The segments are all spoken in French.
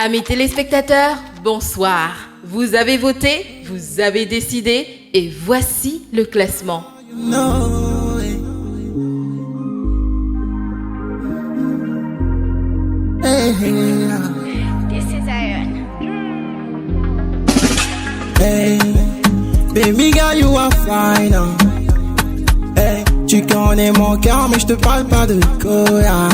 Amis téléspectateurs, bonsoir. Vous avez voté, vous avez décidé et voici le classement. This is Iron. Hey, baby girl, you are fine. Hey, tu connais mon cœur, mais je te parle pas de quoi.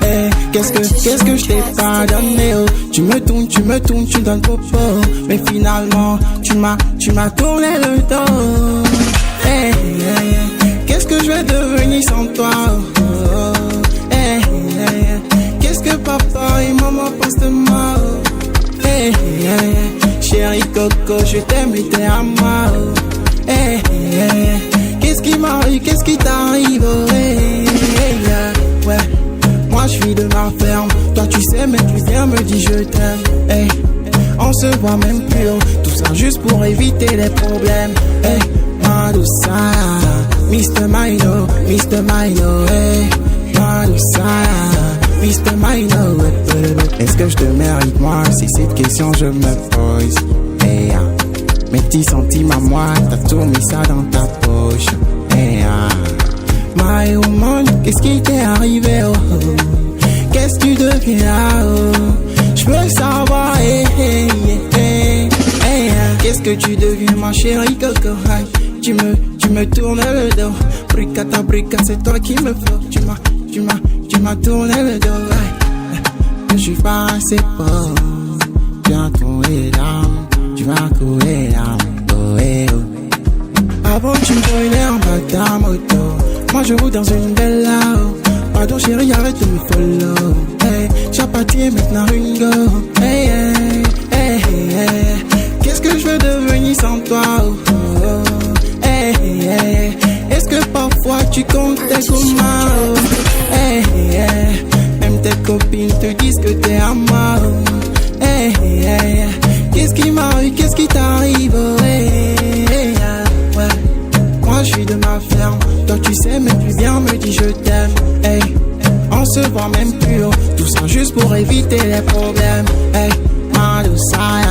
Hey, qu'est-ce que je t'ai pas donné, oh. Tu me tournes, tu donnes popo. Mais finalement, tu m'as tourné le dos. Hey, hey, qu'est-ce que je vais devenir sans toi, oh, oh. Hey, hey, qu'est-ce que papa et maman pensent de moi, oh. Hey, hey, chérie Coco, je t'aime et t'es à moi, oh. Hey, hey, qu'est-ce qui m'arrive, qu'est-ce qui t'arrive, oh. Hey, hey, ouais. Moi je suis de ma ferme, toi tu sais mais tu viens me dire je t'aime. Hey, on se voit même plus, oh. Tout ça juste pour éviter les problèmes. Hey, Madusa, Mr. Mino, hey, Madusa, Mr. Mino, est-ce que je te mérite moi? C'est cette question je me pose. Hey, mes petits centimes à moi, t'as tout mis ça dans ta poche. Hey, my woman, qu'est-ce qui t'est arrivé, oh, oh. Qu'est-ce que tu deviens, oh. Je veux savoir, hey, hey, hey, hey, qu'est-ce que tu deviens, ma chérie Coco, hey. Tu me tournes le dos. Bricata, c'est toi qui me faut. Tu m'as tourné le dos, hey. Je suis pas assez pauvre. Tu vas couler l'âme. Tu vas couler l'âme, oh, hey, oh. Avant tu me prenais en bas de ta moto. Moi je roule dans une belle lao. Pardon chérie, arrête de me follow. Hey, j'appartiens maintenant une go. Hey, hey, hey, hey. Qu'est-ce que je veux devenir sans toi, oh, oh, oh. Hey, hey. Est-ce que parfois tu comptes tes commas, oh. Hey, hey. Même tes copines te disent que t'es à moi, oh. Hey, hey. Qu'est-ce qui m'arrive, qu'est-ce qui t'arrive, oh. Hey, hey, ouais. Moi je suis de ma ferme, toi tu sais mais tu viens me dire je t'aime. Hey, on se voit même plus, oh. Tout ça juste pour éviter les problèmes. Hey, Madusa,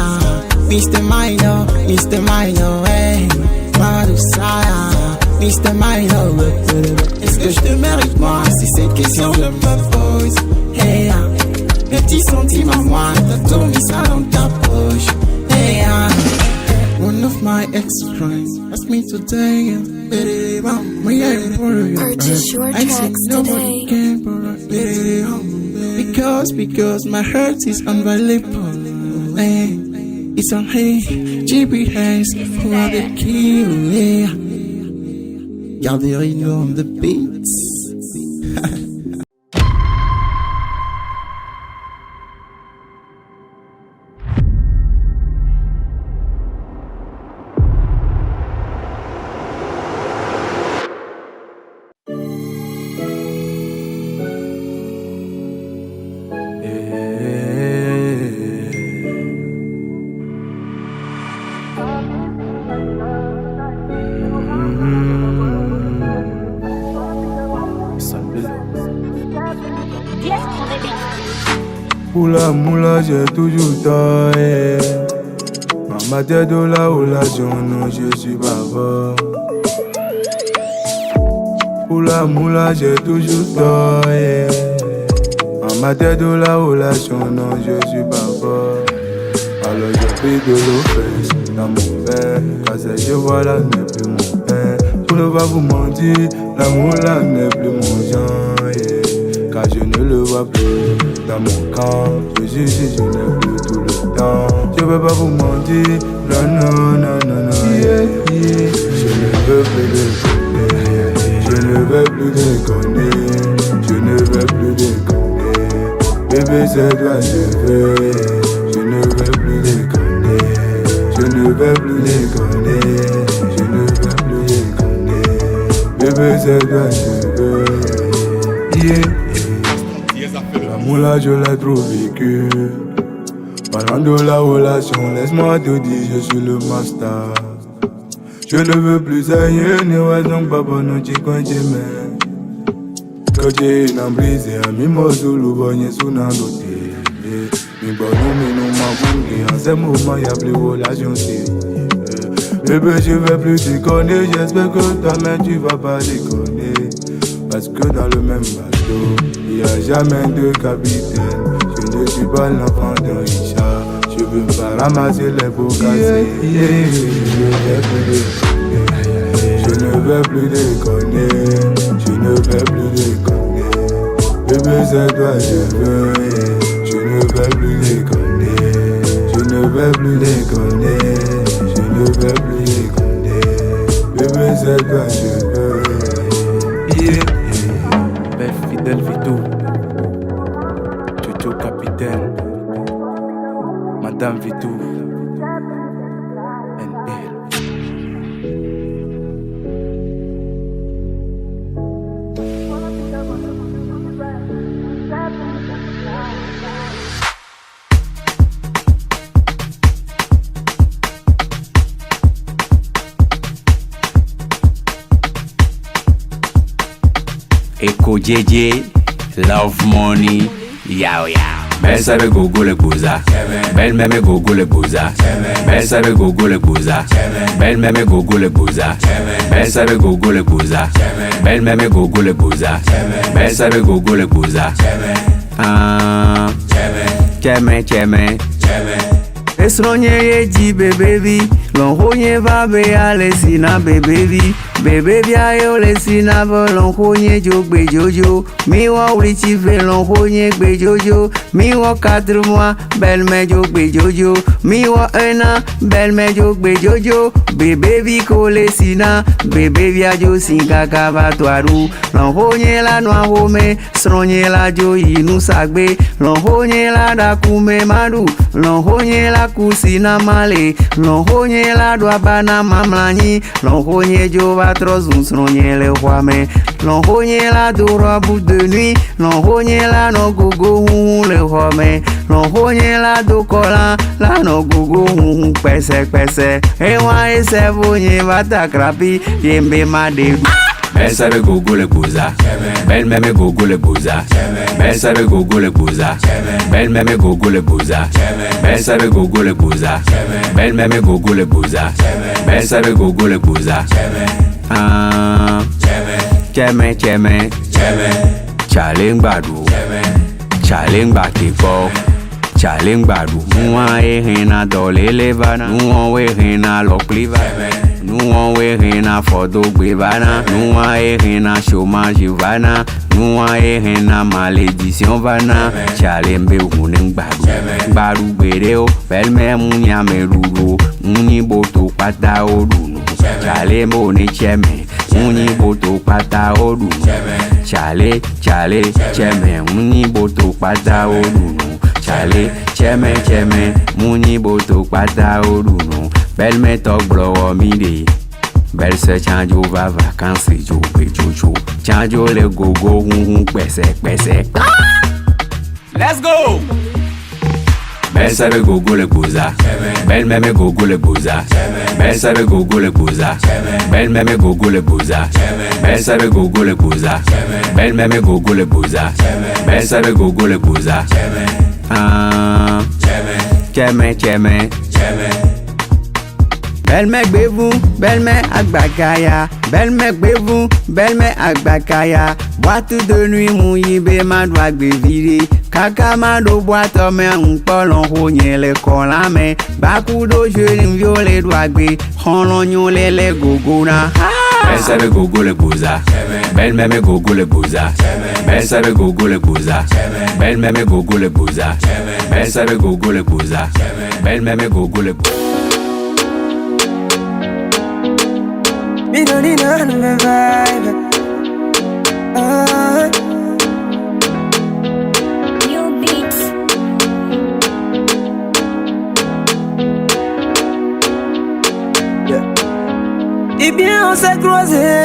Mr. Mino, hey, Madusa, Mr. Mino, est-ce que je te mérite moi? C'est cette question je me pose. Hey, mes petits centimes à moi, t'as tout mis ça dans ta poche. Hey, one of my ex-friends asked me to take it, baby, Purchase your tracks today. Because my heart is unavailable. Hey, it's on hey, GPS, who are the key, yeah. Garderino on the beats. Oula moula j'ai toujours tort, eh. Maman t'es de là où la non je suis bavard. Oula moula j'ai toujours tort, eh. Maman t'es de là où la non je suis bavard. Alors j'ai pris de l'eau fraîche dans mon verre. Car je vois là n'est plus mon pain. Je ne vais pas vous mentir, l'amour là n'est plus mon genre, eh. Car je ne le vois plus dans mon camp. Je suis ici, je n'ai plus tout le temps. Je veux pas vous mentir, non, yeah, yeah. Je ne veux plus déconner, je ne veux plus déconner, je ne veux plus déconner. Bébé c'est toi je veux, je ne veux plus déconner, je ne veux plus déconner, je ne veux plus déconner. Bébé c'est toi je veux, yeah. L'amour là je l'ai trop vécu. Parlant de la relation, laisse-moi te dire je suis le master. Je ne veux plus saigner, ne raison pas pour nous te continuer. Quand j'ai une brisée, à mi mozulu, bonne sous n'andoté. Ni bon mais non ma bouille. En ce moment y'a plus relation sérieuse. Bébé je vais plus déconner. J'espère que toi-même tu vas pas déconner. Parce que dans le même bateau y a jamais deux capitaines. Je ne suis pas l'enfant de Richard. Je veux pas ramasser les pots cassés. Je ne veux plus déconner. Je ne veux plus déconner. Bébé c'est toi je veux. Je ne veux plus déconner. Je ne veux plus déconner. Je ne veux plus déconner. Bébé c'est toi je veux. Belle fidèle Vito, Jojo capitaine, Madame Vito, NL. Eko JJ, love money, yow yow. Belle sabe gogo le gouza, belle meme gogo le gouza, belle sabe gogo le gouza, belle meme gogo le gouza, belle sabe gogo le gouza, belle meme gogo le gouza, belle sabe gogo le gouza. Cheme cheme. Esronye yeji bebebi, lonhonye vabe alesina bebebi, bebebi ayo lesina vo lonhonye jogbe jojo, mi wa ulichi ve lonhonye gbe jojo, mi wa 4 mois belle me jogbe jojo, mi wa 1 an belle me jogbe jojo, bebebi kolesina, bebebi ajo singa kavatwaru, lonhonye la noa home, sronye la jo inu sagbe, lonhonye la dakume madu, lonhonye la kusina male, lonhonye la douabana mamlani, lonhonye jo va trozun sronye le huame, lonhonye la do robe de nuit, lonhonye la no gogo le huame, lonhonye la do kola, la no gogo pese pese, ewa esevonye vata krapi, yembe made. Belle sabe gogo le gouza, belle meme gogo le gouza, belle sabe gogo le gouza, belle meme gogo le gouza, belle sabe gogo le gouza, belle meme gogo le gouza, belle sabe gogo le gouza. Cheme cheme, chaling badu, chaling bakiko, chaling badu. Nuwa ehena dole levana, nuwa ehena lokliva. Nous on na photo gbevana, nous on na chômage vana, nous on na malédiction vana. Chalembe huning baru bereo, pelme munya merugo, muni boto pata odunu. Chalembe one cheme, muni boto pata odunu. Chale cheme, muni boto pata odunu. Chale cheme, muni boto pata odunu. Belle me talk blow midi. Belle se chanjo va vacances jo pe jojo. Chanjo le gogo pese. Let's go. Belle sabe gogo le gouza, belle meme gogo le gouza, belle sabe gogo le gouza, belle meme gogo le gouza, belle sabe gogo le gouza, belle meme gogo le gouza, belle sabe gogo le gouza. Cheme. Belle me gbevun, belle me agbakaya, belle me gbevun, belle me agbakaya. Boîte de nuit mouyibe ma doit gbevire. Kaka ma do boîte me unpolon honye le kolame. Baku do jeli viole doit gbe, honlon nyole le gogona. Belle sabe gogo le gouza, belle meme gogo le gouza, belle sabe gogo le gouza, belle meme gogo le gouza, belle sabe gogo le gouza, belle meme gogo le gouza. Me don't need none of my vibe. New beats. Eh bien on s'est croisés,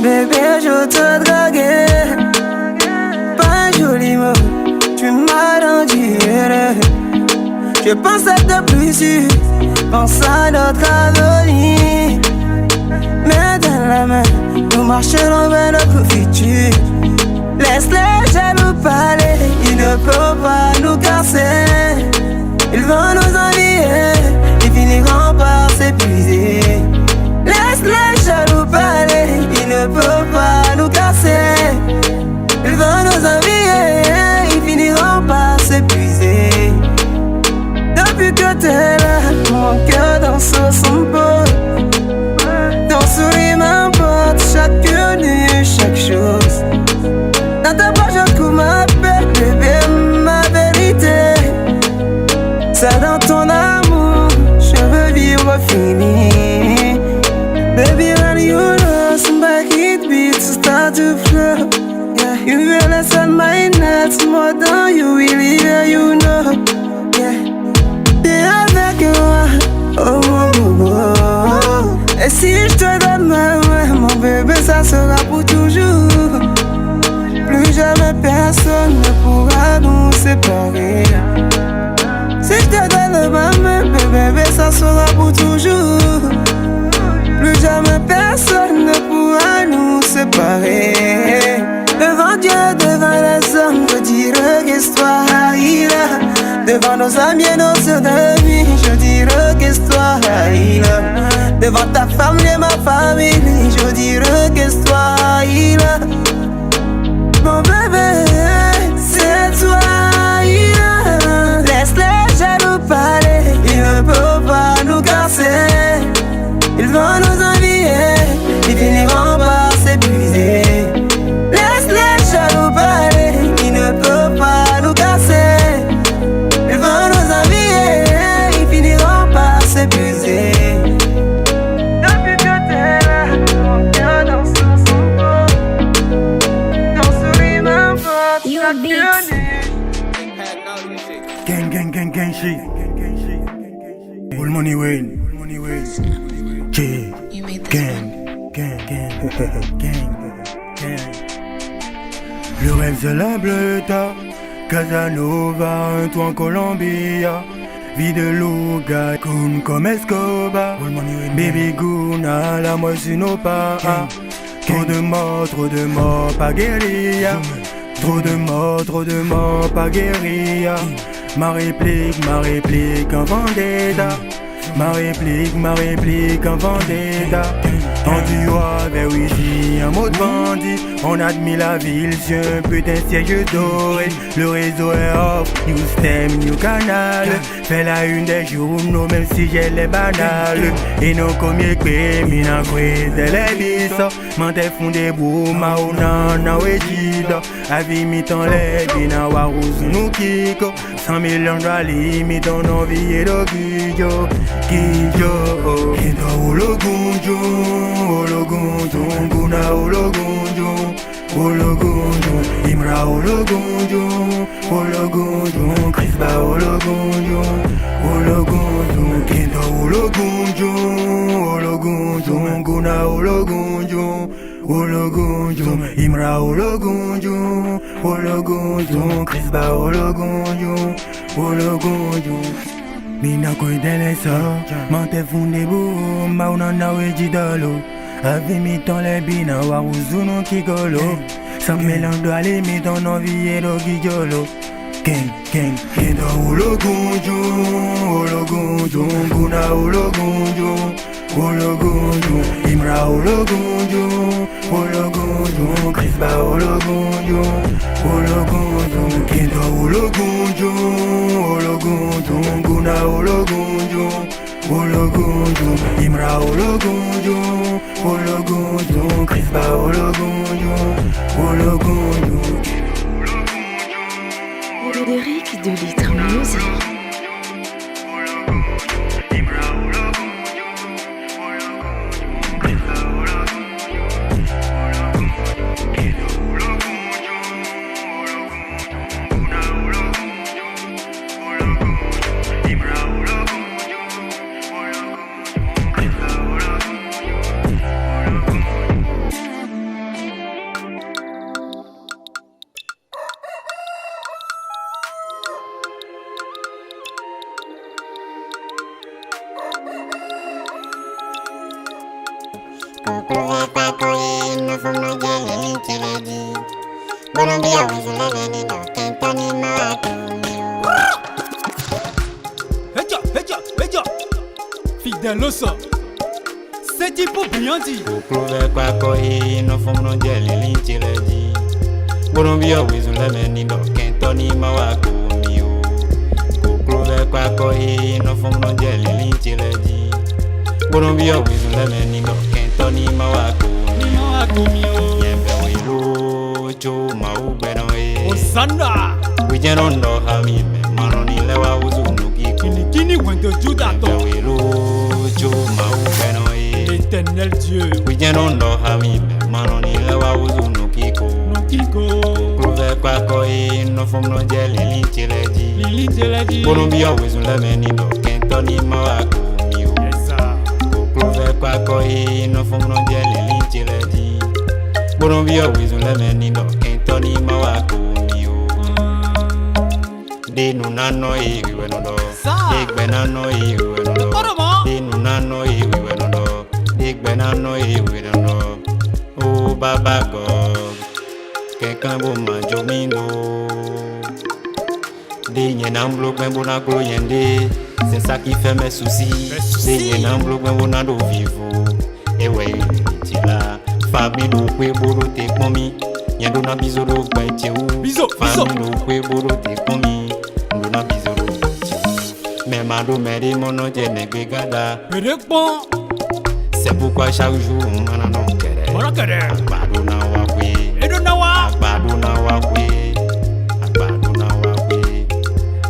bébé je te draguais. Pas un joli mot, tu m'as rendu heureux. Je pense à ta blessure, pense à notre avenir. Main dans la main, nous marcherons vers notre futur. Laisse les jaloux parler, ils il ne peut pas nous casser. Ils vont nous envier, ils finiront par s'épuiser. Laisse-les jaloux parler, ils ne peuvent pas nous casser. Ils vont nous envier, ils finiront par s'épuiser. Depuis que t'es là, mon cœur danse sur son pot. Ton sourire m'importe, chacune et chaque chose. Dans ta poche je trouve ma paix, bébé, ma vérité. C'est dans ton amour, je veux vivre fini. Baby, when you lost, my heat beats start to flow. Yeah, you will listen my nights more than you will hear, you know. Yeah, t'es avec moi, oh mon bobo. Et si je te donne ma main, mon bébé, ça sera pour toujours. Plus jamais personne ne pourra nous séparer. Si je te donne ma main, bébé, ça sera pour toujours. Plus jamais personne ne pourra nous séparer. Devant Dieu, devant les hommes, je dirai qu'histoire il a. Devant nos amis et nos ennemis, je dirai qu'histoire il a. Devant ta famille et ma famille, je dirai qu'histoire il a. Mon bébé, c'est toi il a. Laisse-les jaloux parler, ils ne peuvent pas nous casser. Ils vont nous envier, ils finiront par s'épuiser. Laisse-les jaloux parler, ils ne peuvent pas nous casser. Ils vont nous envier, ils finiront par s'épuiser. Depuis que t'es là, mon cœur danse sur son corps. Ton sourire m'importe, Your beats. Gang, gang, gang, gang shit. All money win. Gang, gang, gang, gang, gang. Le rêve c'est la bleuta, Casanova, un toit en Colombie. Vie de Luga, Kun comme Escobar. Baby Guna, la moi sur nos pas. Trop de morts, pas guérilla. Trop de morts, pas guérilla. Ma réplique en vendetta. Ma réplique en vendetta. On du vers ici, un mot de bandit. On admire la ville sur un putain de siège doré. Le réseau est off, New Stem, New Canal. Fais la une des journaux, même si j'ai les banales. Et nos comiers que mina kwe de les biso. Mante fondé bouma ou nana wejida. Avi mitan les bina warous nous kiko. 100 millions de limite on envie et de guijo. Kento ologunjo, Guna ologunjo, Imra ologunjo, Crisba ologunjo, Kento ologunjo, Guna ologunjo, Imra ologunjo, Crisba ologunjo. Mina koi dele so, mante funde bou, maunana weji dolo. Ave mi ton le bina, waruzunu kigolo. Sans mélange de limite, on envie et le guijolo. Ken, kendo ologunjo, Guna ologunjo, Imra ologunjo, Crisba ologunjo, Kendo ologunjo, Guna ologunjo, Imra ologunjo, Crisba ologunjo. Eric de Litre Music. Buenos días, Heja, fidèle au sol. C'est type bien dit. Kuklove kwa koi no fom no jeli linchi leji. Bonombia wizu lemeni no kentoni mawako mio. Kuklove kwa koi no fom no jeli linchi leji. Bonombia wizu lemeni no kentoni mawako mio. Yembe wilo cho maube no e. Osana. Wijeno ndo hamime manoni lewa uzunu Kini wendo judato. Yembe wilo cho maube no e. Éternel Dieu. Wijeno ndo hamime manoni lewa uzunu kiko. Kuklove kwa koi no fom no jeli linchi leji. Bonombia wizu lemeni no kentoni mawako mio. Kuklove kwa koi no fom no jeli linchi leji. Bonombia wizu lemeni no kentoni mawako mio. De nunano e wiwe no do. De nano e wiwe no do. De nunano e wiwe no do. De nano e wiwe no do. Oh Baba God, quelqu'un bon manjo mindo. De nyenamblo ben bona glo yende. C'est ça qui fait mes soucis. De nyenamblo ben bona do vivo. Et ouais, tila. Famille do kwe boro te komi. Yendo na bizo do ben tchou. Famille do kwe boro te komi. Ndo na bizo do ben tchou. Mais mado meri mono jene gada. C'est pourquoi chaque jour on a non kere. Agbado na wa kwe. Agbado na wa kwe. Agbado na wa kwe.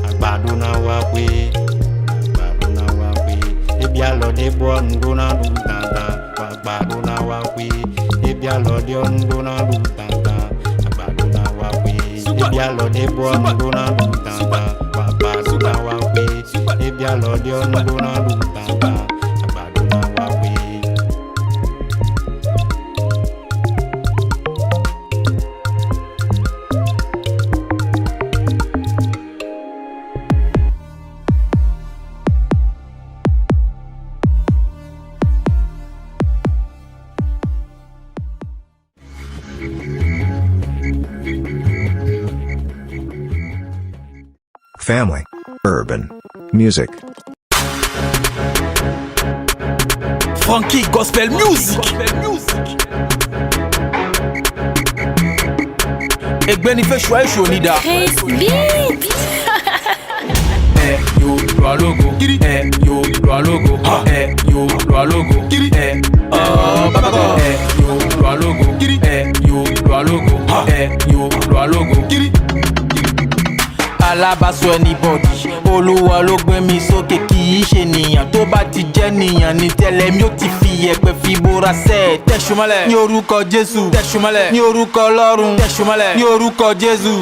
Agbado na wa kwe. Agbado na wa kwe. Ebi alo de bo ndo na du tanta. Agbado na wa kwe. Ebi alo de ndo na du tanta. Agbado na wa kwe. Ebi alo de bo ndo na du tanta. Agbado na wa kwe. Ebi alo de ndo na du tanta. Agbado na wa kwe. Family, urban, music. Frankie Gospel Music. Ik ben niet verschwijs, Jonida. Chris Beat. Yo, lo logo. Yo, lo logo. Yo, lo logo. Yo, lo logo. Yo, lo logo. Yo, lo logo. Alábàásọ anybody Olúwa ló gbé mi sókè kì í ṣe nìyàn tó bá ti jẹ́ nìyàn ní tẹ́lẹ̀ mi ó ti fi ẹ̀pẹ̀ fi bora sẹ́ẹ̀ tẹ̀sùmọ́lẹ̀ ní orúkọ Jésù tẹ̀sùmọ́lẹ̀ ní orúkọ Ọlọ́run tẹ̀sùmọ́lẹ̀ ní orúkọ Jésù.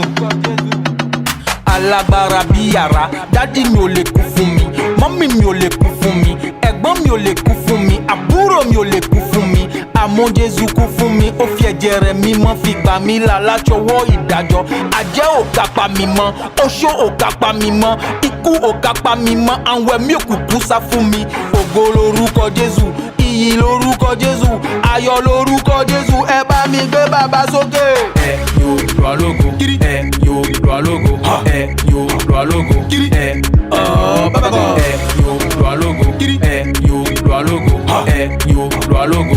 Alágbára bí yàrá dádì mi ò lè kú fún mi mọ́mì mi ò lè kú fún mi ẹ̀gbọ́n mi ò lè kú fún mi àbúrò mi ò lè kú fún mi àmọ́ Jésù kú fún mi ó fi ẹ̀jẹ̀ rẹ̀ mímọ́ fi gbà mí là látọwọ́ ìdájọ́ àjẹ́ ò kápá mi mọ́ oṣó ò kápá mi mọ́ ikú ò kápá mi mọ́ àwọn ẹ̀mí òkùnkùn sá fún mi ògo lórúkọ Jésù iyì lórúkọ Jésù ayọ̀ lórúkọ Jésù ẹ bá mi gbé bàbá sókè. Yo lo alogo yo lo alogo yo lo alogo baba go yo lo alogo yo lo alogo yo lo alogo.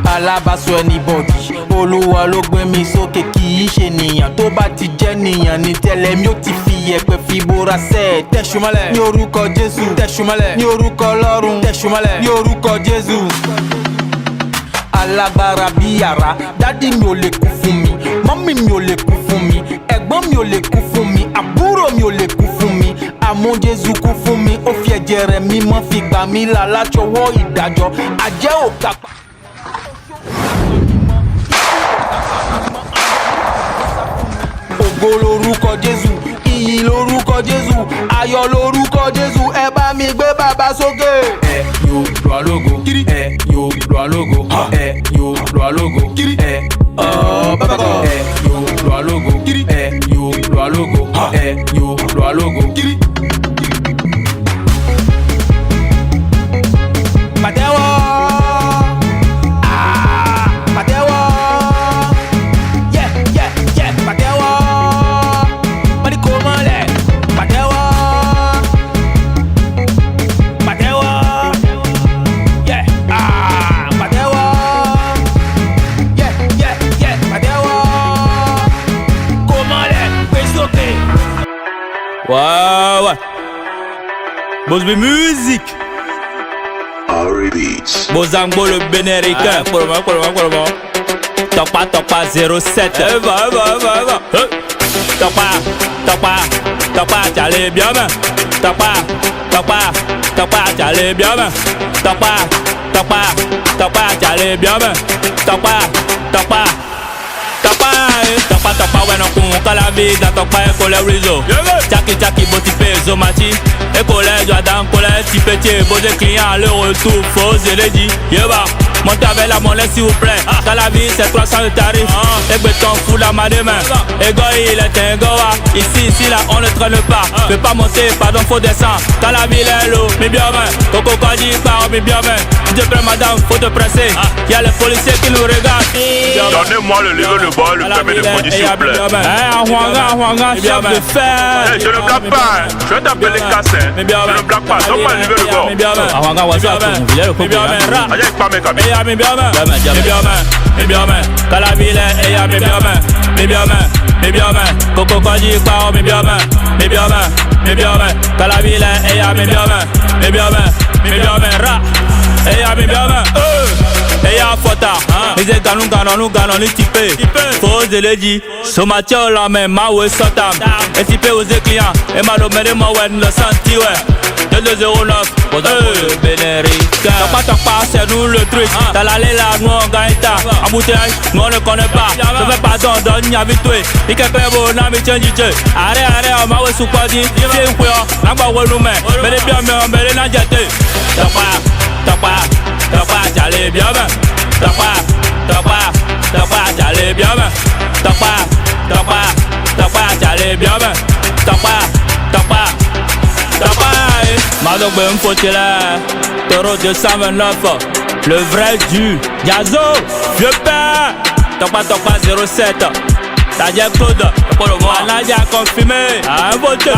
Alábàásọ anybody Olúwa ló gbé mi sókè kì í ṣe nìyàn tó bá ti jẹ́ nìyàn ní tẹ́lẹ̀ mi ó ti fi ẹ̀pẹ̀ fi bora sẹ́ẹ̀ tẹ̀sùmọ́lẹ̀ ní orúkọ Jésù tẹ̀sùmọ́lẹ̀ ní orúkọ Ọlọ́run tẹ̀sùmọ́lẹ̀ ní orúkọ Jésù. Alágbára bí yàrá dádì mi ò lè kú fún mi mọ́mì mi ò lè kú fún mi ẹ̀gbọ́n mi ò lè kú fún mi àbúrò mi ò lè kú fún mi àmọ́ Jésù kú fún mi ó fi ẹ̀jẹ̀ rẹ̀ mímọ́ fi gbà mí là látọwọ́ ìdájọ́ àjẹ́ ò kápá. Ògo lórúkọ Jésù iyì lórúkọ Jésù ayọ̀ lórúkọ Jésù ẹ bá mi gbé bàbá sókè. Yo lo alogo yo lo alogo yo lo alogo baba go yo lo alogo yo lo alogo yo lo alogo. Pàtẹ́wọ́ pàtẹ́wọ́ pàtẹ́wọ́. Bosby Music. Bozangbo le Bénéricain. Pour le moment. Topa 07. Va. Topa, t'allais bien, man. Topa, t'allais bien, man. Topa, t'allais bien, man. Topa, ouais, non, qu'on la vie, dans topa, et qu'on les réseaux. Tchaki, boti, peso, mati. Et collège, Adam, collège, petit petit, beau des clients, le retour, faux, et les dit, yeba. Montez avec la monnaie s'il vous plaît. Dans la vie c'est 300 de tarif. Et béton fou la main des mains. Ego il est un goa. Ici là on ne traîne pas. Fais pas monter, pardon faut descendre. Dans la ville est l'eau, mais bien main. Coco Kadi par mais bien main. Je prends madame, faut te presser. Y'a les policiers qui nous regardent. Donnez-moi le livre de bol, le permis de conduire s'il vous plaît. Ouanga, chef de fer. Je ne blague pas, je vais t'appeler Cassin. Je ne blague pas, donne-moi le livre de bol. Ouanga, Allez, pas mes cabines. Mais bien main, quand la ville est, mais bien main, Coco Kadi par mais bien main, quand la ville est, mais bien main, ra, mais bien main, et y'a fota, les gagnons, les typés, faut de l'édit, somatio la main, ma ouais sotam, et typé aux clients, et malomé de ma ouais, le senti ouais. 209, le Bénéricain. T'as pas, c'est nous le truc. T'as l'allée là, nous on gagne ta. Embouteillage, nous on ne connaît pas. Je fais pardon, donne y'a vite. Il y a quelqu'un bon, n'a mis tiens, DJ. Arrête, on m'a ouais sous quoi dit. Viens, quoi, n'a pas ouais nous, mais les bien, mais les n'a jeté. T'as pas, j'allais bien, t'as pas, j'allais bien, t'as pas, j'allais bien, t'as pas. Madok ben Fotila, Toro 229, le vrai du Yazo, vieux père, Topa 07, Tadia Claude, Nadia confirmé, un vote,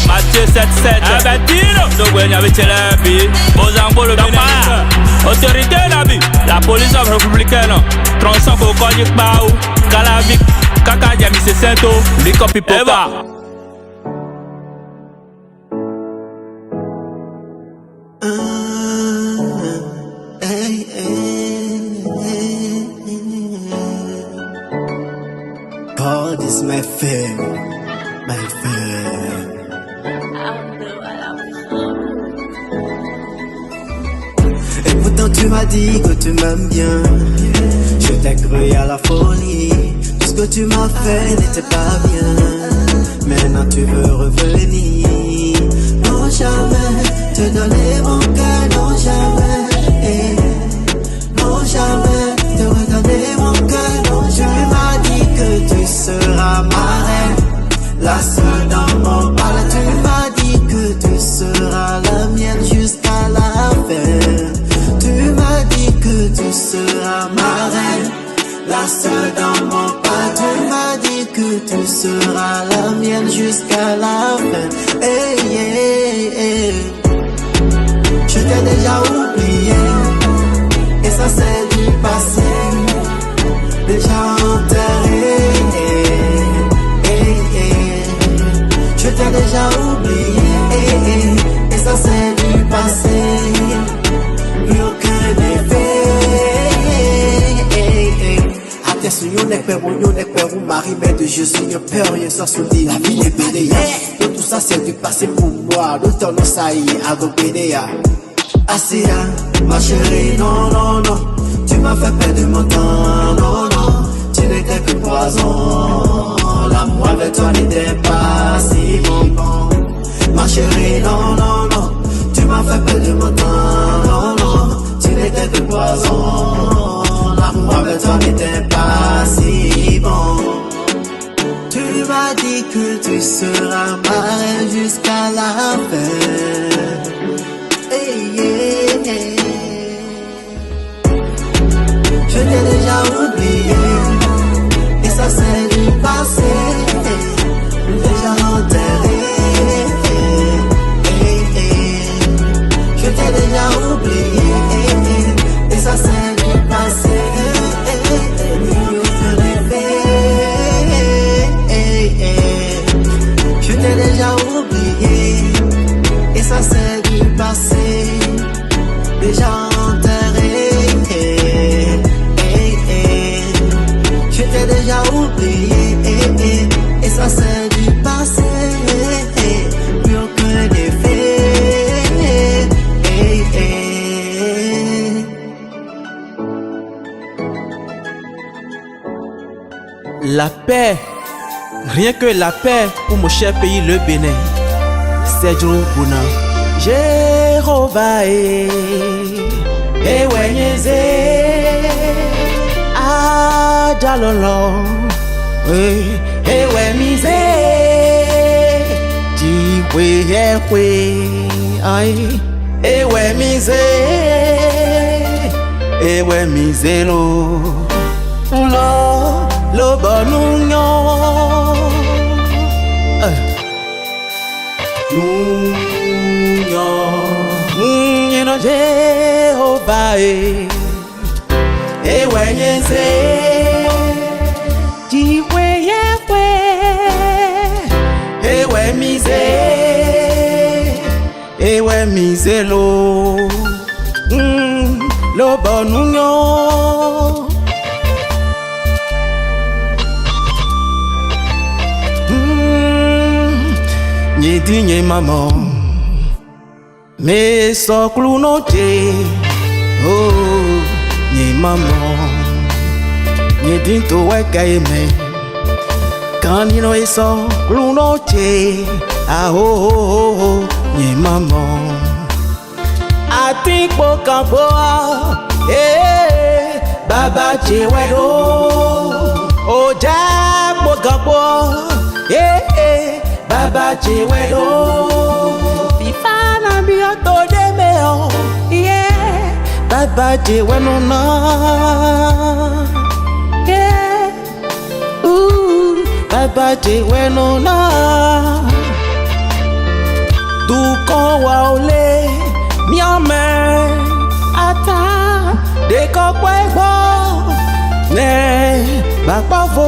Mathieu 77, Abatino, donc il y avait Télé, Bozambo le Bénin, autorité la police républicaine, tronçon pour Kodik Baou, Kalavik, Kaka Diami Sento, Liko Pipoka. God is my friend, Et pourtant tu m'as dit que tu m'aimes bien. Je t'ai cru à la folie. Tout ce que tu m'as fait n'était pas bien. Maintenant tu veux revenir. Non jamais te donner mon cœur. Non jamais, non jamais te redonner mon cœur. Non, tu m'as dit que tu seras ma reine, la seule dans mon palais. Tu m'as dit que tu seras la mienne jusqu'à la fin. Tu m'as dit que tu seras ma reine, la seule dans mon palais. Tu m'as dit que tu seras la mienne jusqu'à la fin. Hey, hey, hey. Je t'ai déjà oublié, et ça c'est du passé, déjà enterré. Je t'ai déjà oublié, et ça c'est du passé, plus aucun effet. Attention, y'en est peur, ou mari, mais de je suis peur, y'a ça sous dit, la vie n'est pas des tout ça c'est du passé pour moi, l'automne non ça y est, à Gopédéa. Assia, ma chérie, non, non, non, tu m'as fait perdre mon temps, non, non, tu n'étais que poison, l'amour avec toi n'était pas si bon. Ma chérie, non, non, non, tu m'as fait perdre mon temps, non, non, tu n'étais que poison, l'amour avec toi n'était pas si bon. Tu m'as dit que tu seras ma reine jusqu'à la fin. Je t'ai déjà oublié, et ça c'est du passé, déjà enterré. Je t'ai déjà oublié, et ça c'est du passé, je t'ai déjà oublié, c'est du passé, plus aucun effet. La paix, rien que la paix pour mon cher pays le Bénin. Sergio Bouna. Jéhovah Ewenyeze Ajalolo Ewemize Jiwe Ewemize lo bonunyo Nunyo Jehovah Ewenyeze Jiwe Ewemize lo bonunyo Nye maman me so kluno che oh nye maman nye dinto weka me kanino eso kluno che ah oh nye maman ati poka boa baba che wedo o ja poka boa Baba Chewedo Fifana bioto de meo Yeah Baba Chewedo na Yeah Baba Chewedo na Du kon wa ole Miame Ata De ko kwego Ne Baba vo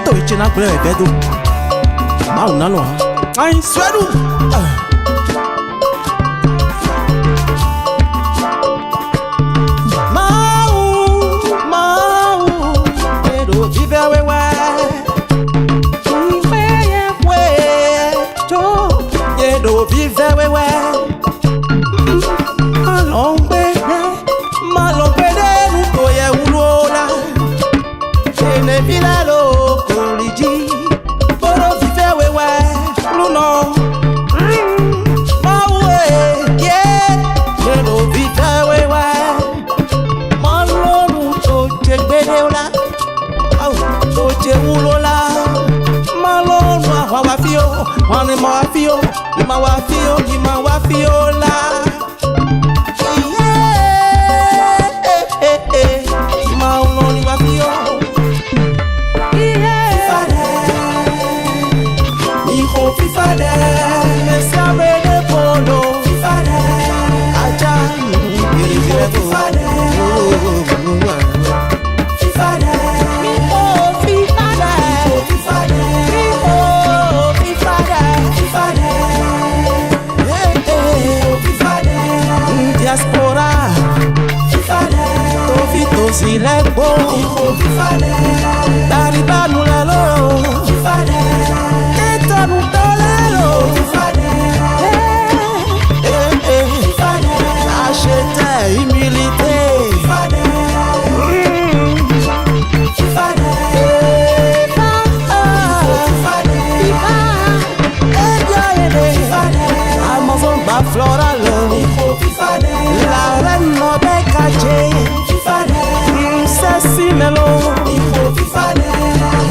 Toiche na kule bedu Mau nalo Ai swedu Mau Bedu vive wewe Yedo vive wewe Malongbe nuko ye ulola Ene vilalo koliji Boro vive wewe Luno Mawe Yeah Yedo vive wewe Malonu Oche gbedeola Oche ulola Malonu Wawafio Wane mawafio Ima wafio la Fifade, Messiame de Polo, Fifade, Ajani, Fifade, Fifade, Fifade, Diaspora, Fifade, Tofito Silebo, Fifade, Tariba Nulalo, Fifade. Humilité Amazon ba floral La reine Nobekache Cecimelo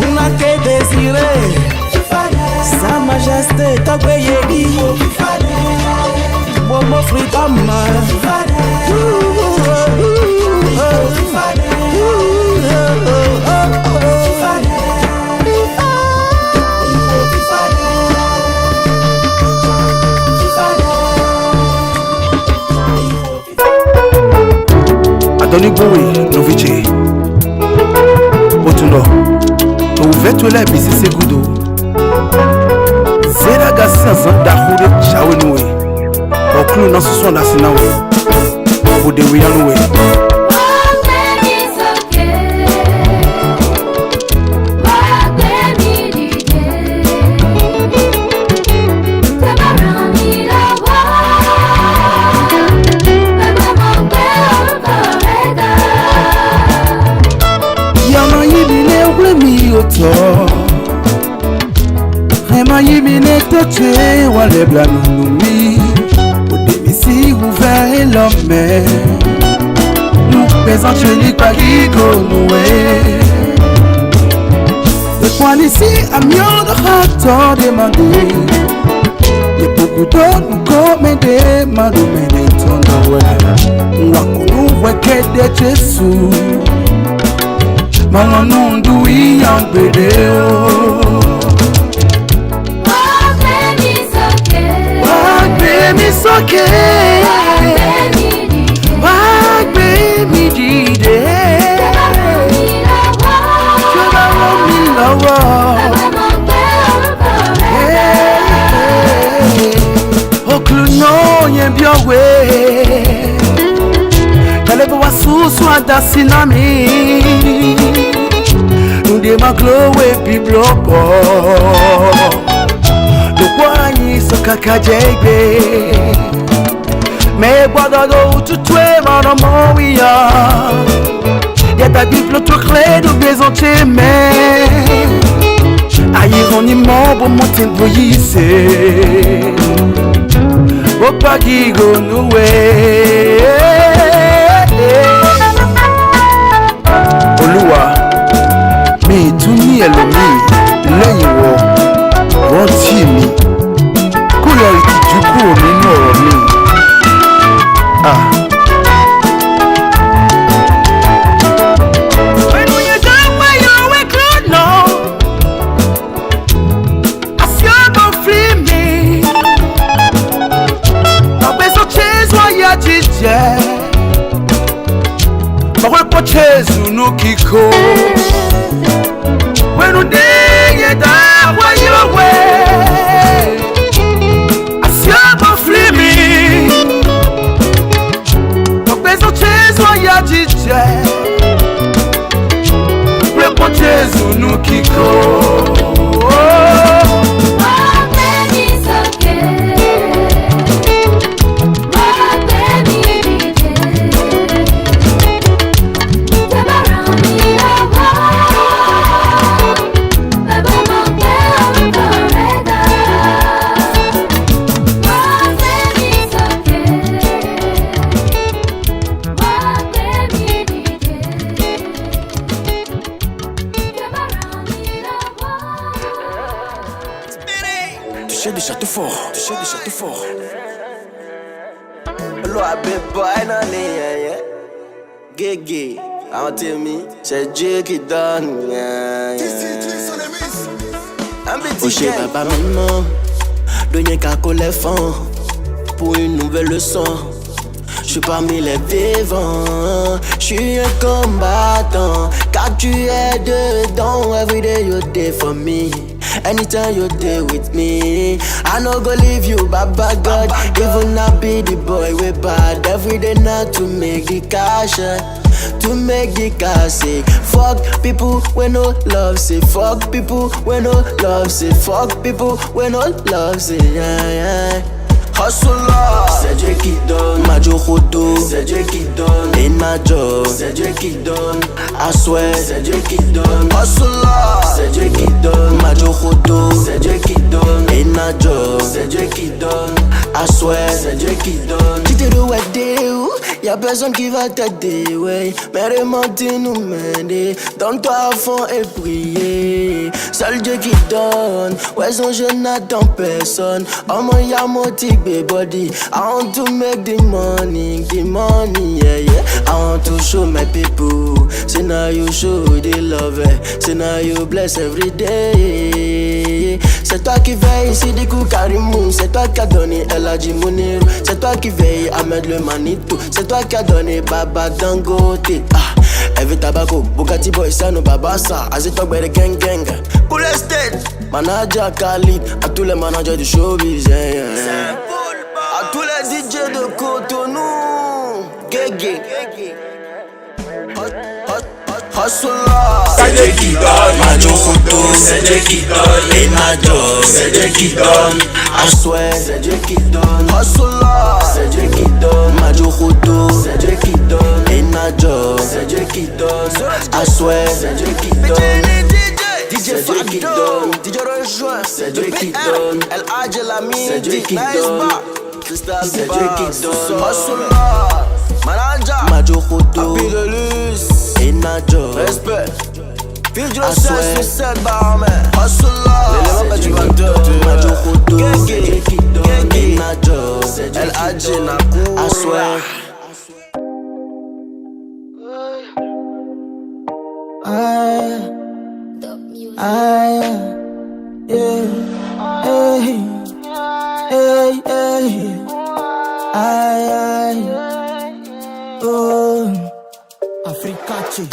Una que désiré Sa majesté Togbeyedi Momo freedom Adoni Bowie, Novice Otuno Ouverture bisi segudo Zera Gassanza da Hude Chawenwe Oklu na suso na sinawe Ode wiyanwe tort. Remayi mine toche wale blanounoumi. Au démisi ouvert et l'homme. Nous présentons unique par Gigonoué. Le point ici à mieux de raptor demandé. Et beaucoup d'autres nous commédés, ma doménée ton away. Nous voit que des Jésus. Maman nous douille en bédéo. Baby soke, baby dide. Je vais remis la voix. Au clown yen bien ouais. Kale bo wasu soit d'asinami. Nous démaglo et puis bloco. Le boigny so kakajebe. Mais boigado tout tué mon moya. Y'a ta bible tout clé de maison mais ironie pour monter de boyisser. Opa gigo noué. Olúwa mi tún ní ẹlòmíì lẹ́yìn wọ rántí mi kó yọ ìtìjú kúrò nínú ọ̀rọ̀ mi. Jésus nous kiko when you dey da why you away asiabo flimi Obeso Jésus ya jije when Jésus nous kiko du château fort, Hello, I been boy, no yeah. Gigi, I'll tell me, c'est Dieu qui donne, Oh, chez papa, maman, donner qu'à coller fond, pour une nouvelle leçon. J'suis parmi les vivants, j'suis un combattant, car tu es dedans. Every day you're there for me, anytime you're there with me. I no go leave you, Baba God. Even I be the boy we bad. Every day now to make the cash, to make the cash. Say fuck people when no love. Say fuck people when no love. Say fuck people when no love. Say yeah. Hustler, c'est Dieu qui donne. Majokoto, c'est Dieu qui donne. In my job, c'est Dieu qui donne. I swear, c'est Dieu qui donne. Hustler, c'est Dieu qui donne. Majokoto, c'est Dieu qui donne. In my job, c'est Dieu qui donne. I swear, c'est Dieu qui donne. Tu te dois aider, y'a personne qui va t'aider, ouais. Mais remonter nous mener. Donne-toi à fond et prier. Seul Dieu qui donne. Ouais, son je n'attends personne. Oh mon y'a motique. Body, I want to make the money, yeah. I want to show my people, say now you show the love, say now you bless every day. C'est toi qui veille ici du coup Karimou, c'est toi qui a donné El Hadji Mounirou, c'est toi qui veille Ahmed le Manitou, c'est toi qui a donné Baba Dangote. Every tobacco, Bugatti boy, Sano Babasa, Azitok by the gang. Cool estate, manager Khalid, à tous les managers du showbiz, yeah. À tous les DJ de Cotonou, Gégé. Hustler, c'est Dieu qui donne. Majokoto, c'est Dieu qui donne. Inajo, c'est Dieu qui donne. I swear, c'est Dieu qui donne. Hustler, c'est Dieu qui donne. Majokoto, c'est Dieu qui donne. Inajo, c'est Dieu qui donne. I swear, c'est Dieu qui donne. DJ Fado, DJ rejoint, c'est Dieu qui donne. L.A.J. Lamy, c'est Dieu qui donne. Crystal Bass, Masula, Manaja, Majo Kodo, Apidelus, Enajo, Respect. Fil du 16 barman, Masula, l'élément que tu vas te Majo Kodo, Enajo, L.A.J. Nakoura, Aswe. Africachi,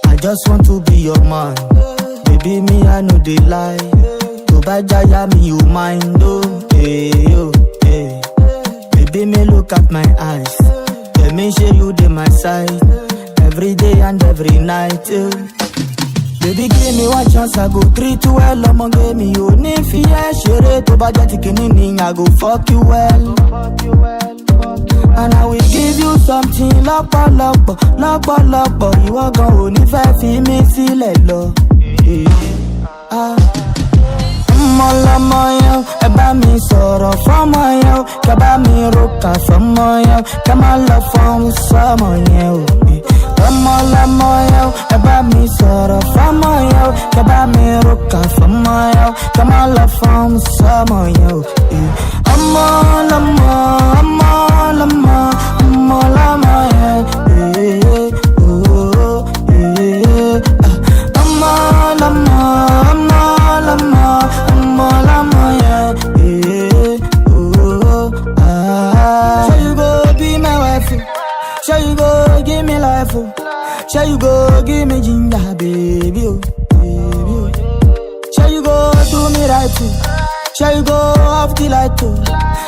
I just want to be your man. Baby, me, I know they lie. To buy Jaya, me, you mind, oh, hey, oh, hey. Baby, me, look at my eyes. Let me show you the my side. Every day and every night, oh. Baby, give me one chance, I go treat you well. I'ma give me your name for ya. Shere to budget tickinin, I go fuck you well. And I will give you something lọ́pọ̀. You are gonna fẹ́ fi mí sílẹ̀ lọ. Ọmọ lọmọ yẹn, ẹ bá mi sọ̀rọ̀ fọ́mọ yẹn, kẹ bá mi roka fọ́mọ yẹn, kẹ má lọ fọ́n sọ́mọ yẹn o. Ọmọ lọmọ yẹn, ẹ bá mi sọ̀rọ̀ fọ́mọ yẹn, kẹ bá mi roka fọ́mọ yẹn, kẹ má lọ fọ́n sọ́mọ yẹn o. Ọmọ lọmọ yẹn, Sure you go give me ginger, baby, oh, baby, oh. Sure you go do me right too. Sure you go off the light too.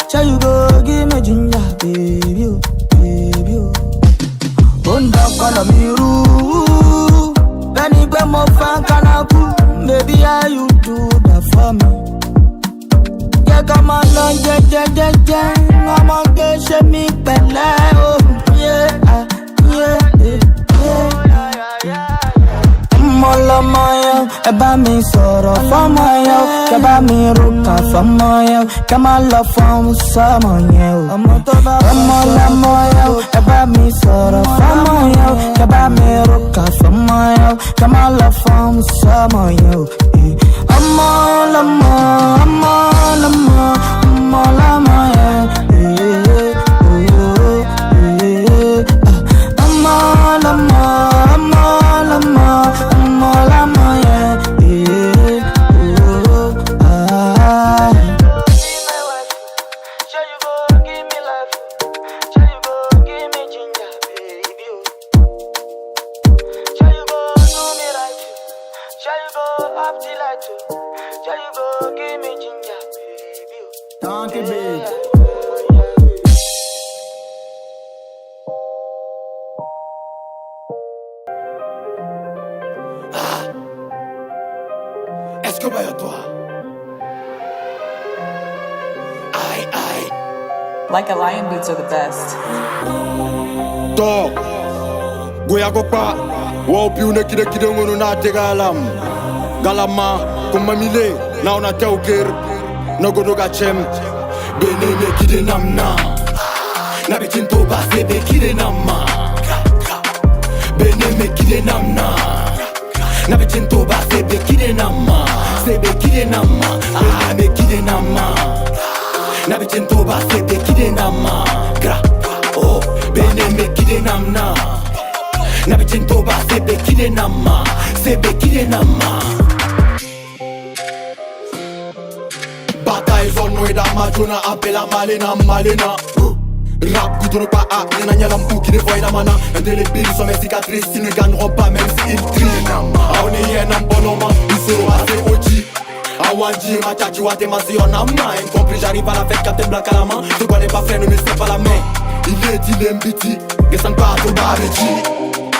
Sure you go give me ginger, baby, oh, baby, oh. Bunda kala miru, Benny be mo fan kanaku. Baby, how you do that for me? Yeah, come on, yeah. I'ma get shit me pele, oh, yeah. Ọmọ lọmọ yẹn, ẹ bá mi sọ̀rọ̀ fọ́mọ yẹn, kẹ bá mi roka fọ́mọ yẹn, kẹ má lọ fọ́n sọ́mọ yẹn o. Ọmọ lọmọ yẹn, ẹ bá mi sọ̀rọ̀ fọ́mọ yẹn, kẹ bá mi roka fọ́mọ yẹn, kẹ má lọ fọ́n sọ́mọ yẹn o. Ọmọ lọmọ yẹn. Est-ce que toi? Aïe. Like a Lion boots are the best. Dog. Goya gopa. Wow piune kide ngono na te galam. Galama kumamile na ona tauker. Nogono gachem. Bene me kide namna. Na bitin to ba sebe kide namma. Bene me kide namna. Na bitin to ba sebe kide namma. Sebe kide namma. Ah me kide namma. Na bitin to ba sebe kide namma. Gra. Oh bene me kide namna. Na bitin to ba sebe kide namma. Sebe kide namma. Bataille zone da majuna appela malena. Rap goudron pas à y'en a nyalam ou qui dévoie la mana. Indélébiles sont mes cicatrices, ils ne gagneront pas même s'ils trient. Aoni yen am bonoma, isoro ase oji. Awanji machachi wate masi on a main. Compris j'arrive à la fête, captain black à la main. Je connais pas frère, ne me serre pas la main. Il est mbiti, descend pas à ton barretti.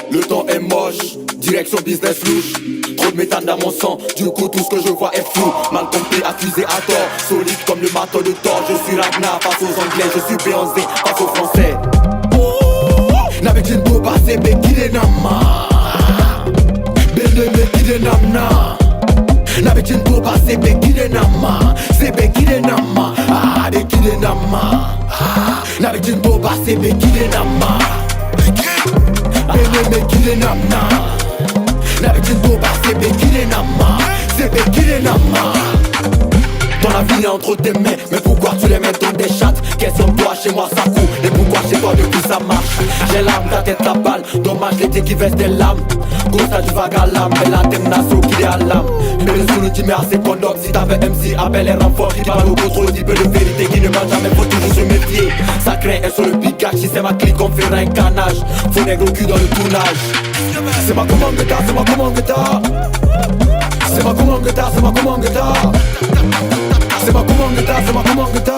Le temps est moche, direction business louche. Trop de méthane dans mon sang, du coup tout ce que je vois est flou. Mal compris, accusé à tort, solide comme le marteau de Thor. Je suis Ragnar face aux Anglais, je suis Beyoncé face aux Français. N'avec une boba, c'est Bekile Nama. Belle Bekile Namna. boba c'est bekide nama, c'est bekide nama, ah bekide nama, ah na bekide boba c'est bekide nama, bene bekide nama, na bekide boba c'est bekide nama, c'est bekide nama. Ton avis est entre tes mains, mais pourquoi tu les mets dans des chattes? Qu'est-ce qu'on doit chez moi ça court, et pourquoi chez toi depuis ça marche? J'ai l'arme, ta tête la balle, dommage l'été qui veste des lames. Gosta du vague à l'âme, mais la termination qui est à l'âme. Mais le sous le dit mais assez condoc, si t'avais MC, appelle les renforts qui parlent au contrôle, dit peu de vérité qui ne ment jamais, faut toujours se méfier. Ça craint un sur le bigage, si c'est ma clique on fait un canage. Faut négro cul dans le tournage. C'est ma commande de ta, c'est ma commande de ta. C'est ma commande de ta, c'est ma commande de ta. C'est ma commande de ta, c'est ma commande de ta.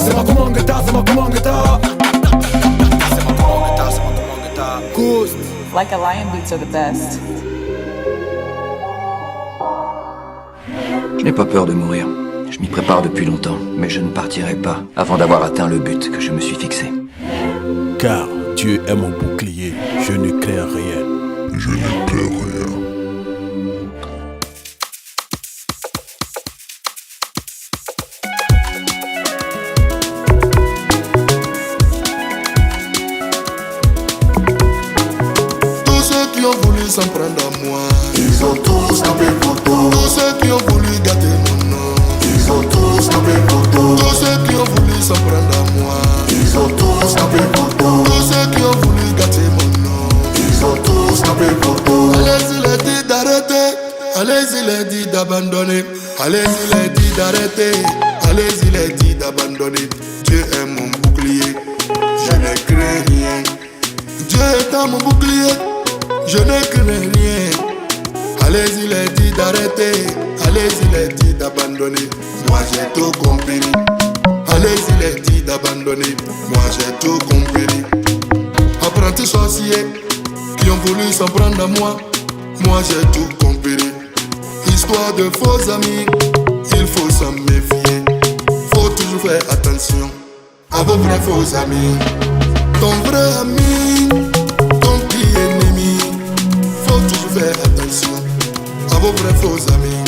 C'est ma commande de ta, c'est ma commande de ta. C'est ma commande de ta, c'est ma commande de ta. Ghost. Like a Lion beats are the best. Je n'ai pas peur de mourir. Je m'y prépare depuis longtemps, mais je ne partirai pas avant d'avoir atteint le but que je me suis fixé. Car Dieu est mon bouclier, je ne crains rien. Je ne crains rien. S'en prendre à moi, ils ont tous tapé photo. Tous ceux qui ont voulu gâter mon nom, ils ont tous tapé photo. Tous ceux qui ont voulu s'en prendre à moi, ils ont tous tapé photo. Tous ceux qui ont voulu gâter mon nom, ils ont tous tapé photo. Allez-y les dit d'arrêter, allez-y les dit d'abandonner, allez-y les dit d'arrêter, allez-y les dit d'abandonner. Dieu est mon bouclier, je ne crains rien. Dieu est dans mon bouclier, je ne crains rien. Allez-y les dit d'arrêter, allez-y les dit d'abandonner. Moi j'ai tout compris. Allez-y les dit d'abandonner. Moi j'ai tout compris. Apprentis sorciers qui ont voulu s'en prendre à moi, moi j'ai tout compris. Histoire de faux amis, il faut s'en méfier. Faut toujours faire attention à vos vrais faux amis. Ton vrai ami, ton petit ennemi. Faut toujours faire attention à vos vrais faux amis.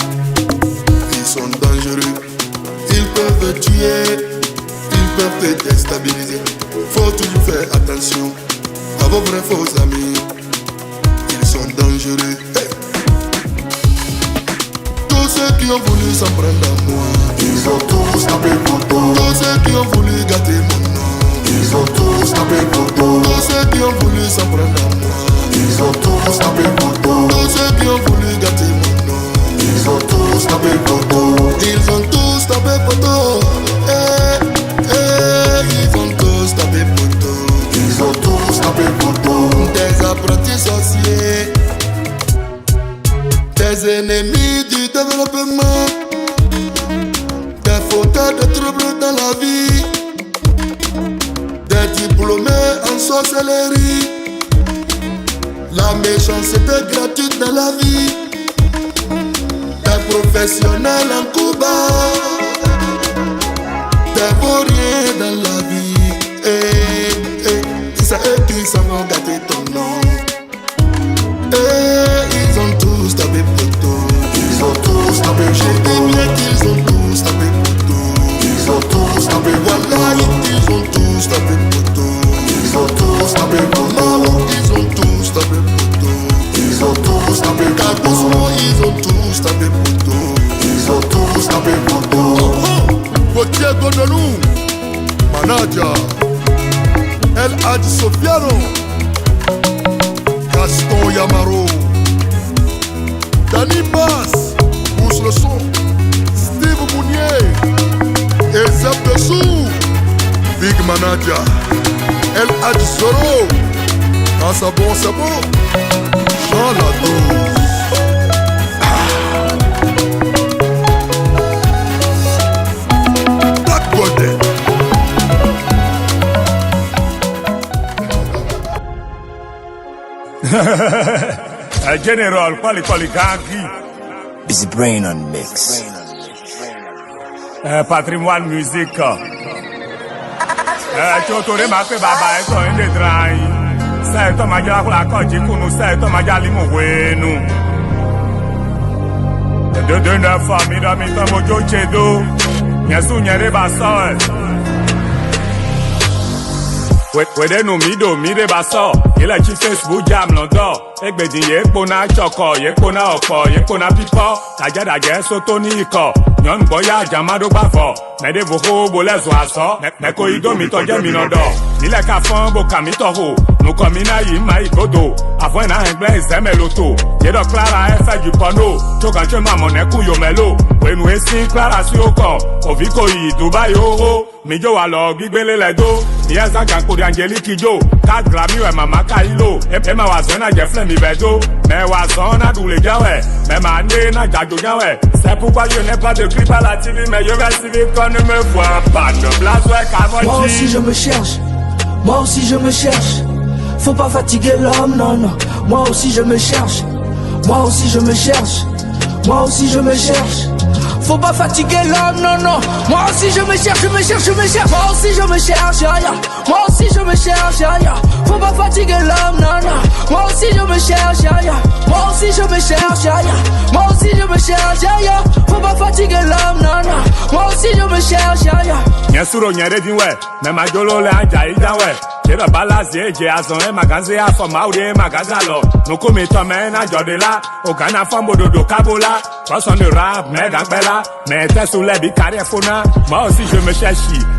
Ils sont dangereux, ils peuvent te tuer, ils peuvent te déstabiliser. Faut toujours faire attention à vos vrais faux amis. Ils sont dangereux. Hey. Tous ceux qui ont voulu s'en prendre à moi, ils ont tous tapé photo. Tous ceux qui ont voulu gâter mon nom, ils ont tous tapé photo. Tous ceux qui ont voulu s'en prendre à moi, ils ont tous tapé photo. Tous ceux qui ont voulu gâter mon nom, ils ont tous tapé photo. Ils ont tous tapé photo. Ils ont tous tapé photo. Ils ont tous tapé photo. Des apprentis sorciers, des ennemis du développement, des fauteurs de troubles dans la vie, des diplômés en sorcellerie. La méchanceté gratuite dans la vie, des professionnels en Cuba, des vauriens dans la vie. C'est eux qui s'en vont gâter ton nom. Ils ont tous tapé photo. Ils ont tous tapé photo. J'ai dit bien qu'ils ont tous tapé photo. Ils ont tous tapé photo. Voilà, ils ont tous tapé photo. Ils ont tous tapé photo. Ils ont tous tapé photo. Ils ont tous tapé photo. Ils ont tous tapé photo. Ils ont tous tapé photo. Gauthier Gondelou, Manaja, El Hadji Sofiano, Gaston Yamaro, Danny Bass, Pousse le son, Steve Mounier, Ezeb Dessous, Big Manaja, El Hadji Zoro, quand c'est bon, Jean Lados. General, quali gangi? Busy brain on mix. Patrimoine musique. Chotore makwe baba eto inde drai. Sa eto majala kula koji kunu, sa eto majali mu wenu. 229 mira mi tamo yo chedo nyasu nyere baso wede no mido mire baso ila chi Facebook jam londo egbedin ye pona choko ye pona oko ye pona pipo tajada je soto ni iko nyon boya jamado gbafo mede voho bolezo aso meko ido mi toje mi nodo nile ka fon bo kamito ho no komina yi mai godo afon na engbe izeme loto ye do Clara efe ju pono to kan che mamo ne ku yo melo wenu esi Clara si oko oviko yi Dubai o mi jo wa lo gbigbele ledo ye za kan ko Angelique jo ka Grammy we mama ka ilo e ma wa so na je fle mi bedo me wa so na dule jawe me ma ne na jajo jawe c'est pourquoi je n'ai pas de clip à la TV mais je vais suivre quand ne me voit pas de place ouais Kamochi. Moi aussi je me cherche, moi aussi je me cherche. Faut pas fatiguer l'homme, non, non. Moi aussi je me cherche, moi aussi je me cherche, moi aussi je me cherche. Faut pas fatiguer l'homme, non, non. Moi aussi je me cherche, je me cherche, je me cherche. Moi aussi je me cherche, ya, ya. Moi aussi je me cherche, ya, ya. Faut pas fatiguer l'homme, non, non. Moi aussi je me cherche, ya, ya. Moi aussi je me cherche, ya, ya. Moi aussi je me cherche, ya, ya. Faut pas fatiguer l'homme, non, non. Moi aussi je me cherche, ya, ya. Nyesuro nyere dinwe, me majolo le anja idawe. Kera balazie je azon e magaze afọ maure magaza lo. No come to me na jodela, o kana fambo dodo kabola. Façon de rap, me dagbela, me te sous les bicare fona. Moi aussi je me cherche,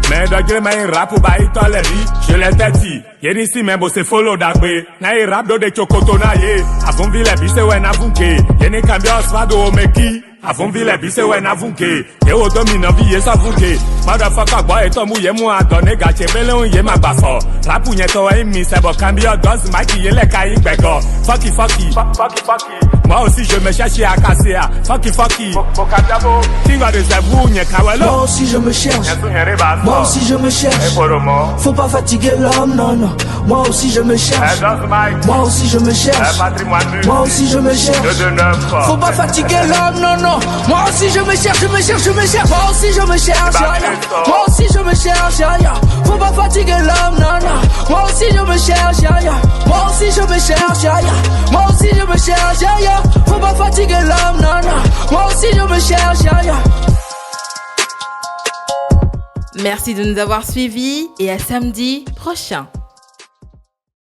me dogre me rap ba itoleri. Je l'ai dit, yeni si me bo se follow dagbe. Na rap do de chokoto na ye. Avon vile bise we na vunke. Yeni cambio swado omeki. Avon vile bise we na vunke. Ye o domina vie sa vunke. Motherfucker boy to mu ye mu adone gache bele on ye magbafo. Rapu nye to e mi se bo cambio does maki ye le ka igbego. Fucky. Moi aussi je me cherche à casser. Fucky. King of the Zebu nye kawelo. Moi aussi je me cherche. Moi aussi je me cherche. Faut pas fatiguer l'homme, non, non. Moi aussi je me cherche. Moi aussi je me cherche. Moi aussi je me cherche. Faut pas fatiguer l'homme, non, non. Moi aussi je me cherche, je me cherche, je me cherche. Moi aussi je me cherche, ya, ya. Moi aussi je me cherche, ya, ya. Faut pas fatiguer l'homme, non, non. Moi aussi je me cherche, ya, ya. Moi aussi je me cherche, ya, ya. Moi aussi je me cherche, ya, ya. Faut pas fatiguer l'homme, non, non. Moi aussi je me cherche, ya, ya. Merci de nous avoir suivis et à samedi prochain.